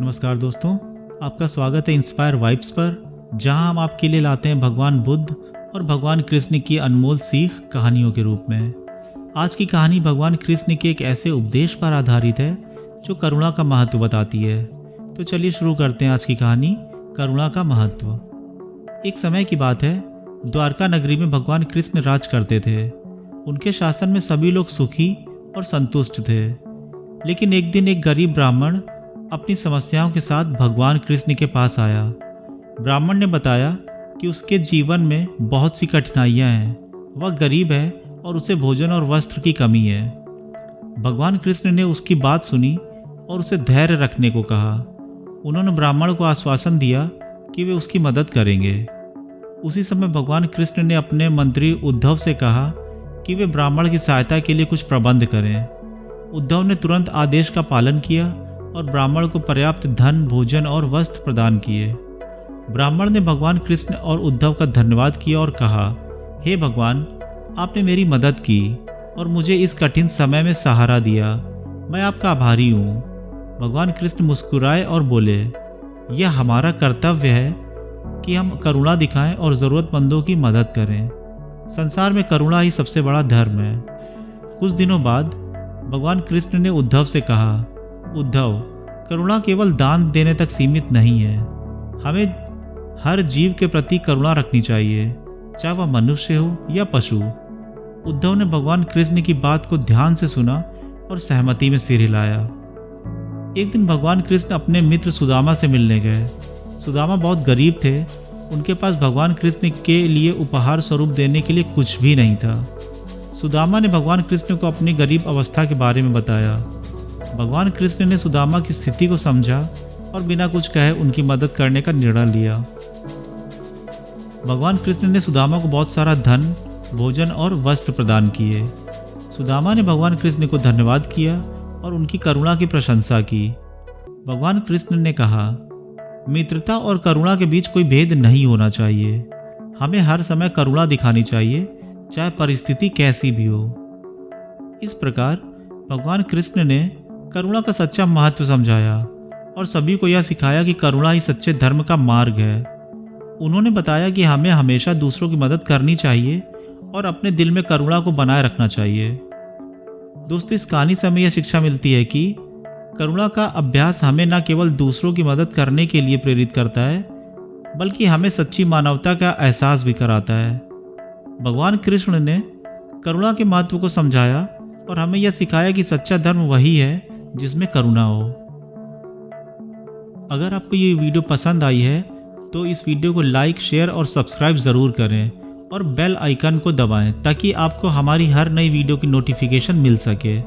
नमस्कार दोस्तों, आपका स्वागत है इंस्पायर वाइब्स पर, जहां हम आपके लिए लाते हैं भगवान बुद्ध और भगवान कृष्ण की अनमोल सीख कहानियों के रूप में। आज की कहानी भगवान कृष्ण के एक ऐसे उपदेश पर आधारित है जो करुणा का महत्व बताती है। तो चलिए शुरू करते हैं आज की कहानी, करुणा का महत्व। एक समय की बात है, द्वारका नगरी में भगवान कृष्ण राज करते थे। उनके शासन में सभी लोग सुखी और संतुष्ट थे। लेकिन एक दिन एक गरीब ब्राह्मण अपनी समस्याओं के साथ भगवान कृष्ण के पास आया। ब्राह्मण ने बताया कि उसके जीवन में बहुत सी कठिनाइयां हैं, वह गरीब है और उसे भोजन और वस्त्र की कमी है। भगवान कृष्ण ने उसकी बात सुनी और उसे धैर्य रखने को कहा। उन्होंने ब्राह्मण को आश्वासन दिया कि वे उसकी मदद करेंगे। उसी समय भगवान कृष्ण ने अपने मंत्री उद्धव से कहा कि वे ब्राह्मण की सहायता के लिए कुछ प्रबंध करें। उद्धव ने तुरंत आदेश का पालन किया और ब्राह्मण को पर्याप्त धन, भोजन और वस्त्र प्रदान किए। ब्राह्मण ने भगवान कृष्ण और उद्धव का धन्यवाद किया और कहा, हे भगवान, आपने मेरी मदद की और मुझे इस कठिन समय में सहारा दिया। मैं आपका आभारी हूँ। भगवान कृष्ण मुस्कुराए और बोले, यह हमारा कर्तव्य है कि हम करुणा दिखाएं और ज़रूरतमंदों की मदद करें। संसार में करुणा ही सबसे बड़ा धर्म है। कुछ दिनों बाद भगवान कृष्ण ने उद्धव से कहा, उद्धव, करुणा केवल दान देने तक सीमित नहीं है। हमें हर जीव के प्रति करुणा रखनी चाहिए, चाहे वह मनुष्य हो या पशु। उद्धव ने भगवान कृष्ण की बात को ध्यान से सुना और सहमति में सिर हिलाया। एक दिन भगवान कृष्ण अपने मित्र सुदामा से मिलने गए। सुदामा बहुत गरीब थे। उनके पास भगवान कृष्ण के लिए उपहार स्वरूप देने के लिए कुछ भी नहीं था। सुदामा ने भगवान कृष्ण को अपनी गरीब अवस्था के बारे में बताया। भगवान कृष्ण ने सुदामा की स्थिति को समझा और बिना कुछ कहे उनकी मदद करने का निर्णय लिया। भगवान कृष्ण ने सुदामा को बहुत सारा धन, भोजन और वस्त्र प्रदान किए। सुदामा ने भगवान कृष्ण को धन्यवाद किया और उनकी करुणा की प्रशंसा की। भगवान कृष्ण ने कहा, मित्रता और करुणा के बीच कोई भेद नहीं होना चाहिए। हमें हर समय करुणा दिखानी चाहिए, चाहे परिस्थिति कैसी भी हो। इस प्रकार भगवान कृष्ण ने करुणा का सच्चा महत्व समझाया और सभी को यह सिखाया कि करुणा ही सच्चे धर्म का मार्ग है। उन्होंने बताया कि हमें हमेशा दूसरों की मदद करनी चाहिए और अपने दिल में करुणा को बनाए रखना चाहिए। दोस्तों, इस कहानी से हमें यह शिक्षा मिलती है कि करुणा का अभ्यास हमें न केवल दूसरों की मदद करने के लिए प्रेरित करता है, बल्कि हमें सच्ची मानवता का एहसास भी कराता है। भगवान कृष्ण ने करुणा के महत्व को समझाया और हमें यह सिखाया कि सच्चा धर्म वही है जिसमें करुणा हो। अगर आपको ये वीडियो पसंद आई है तो इस वीडियो को लाइक, शेयर और सब्सक्राइब ज़रूर करें और बेल आइकन को दबाएं ताकि आपको हमारी हर नई वीडियो की नोटिफिकेशन मिल सके।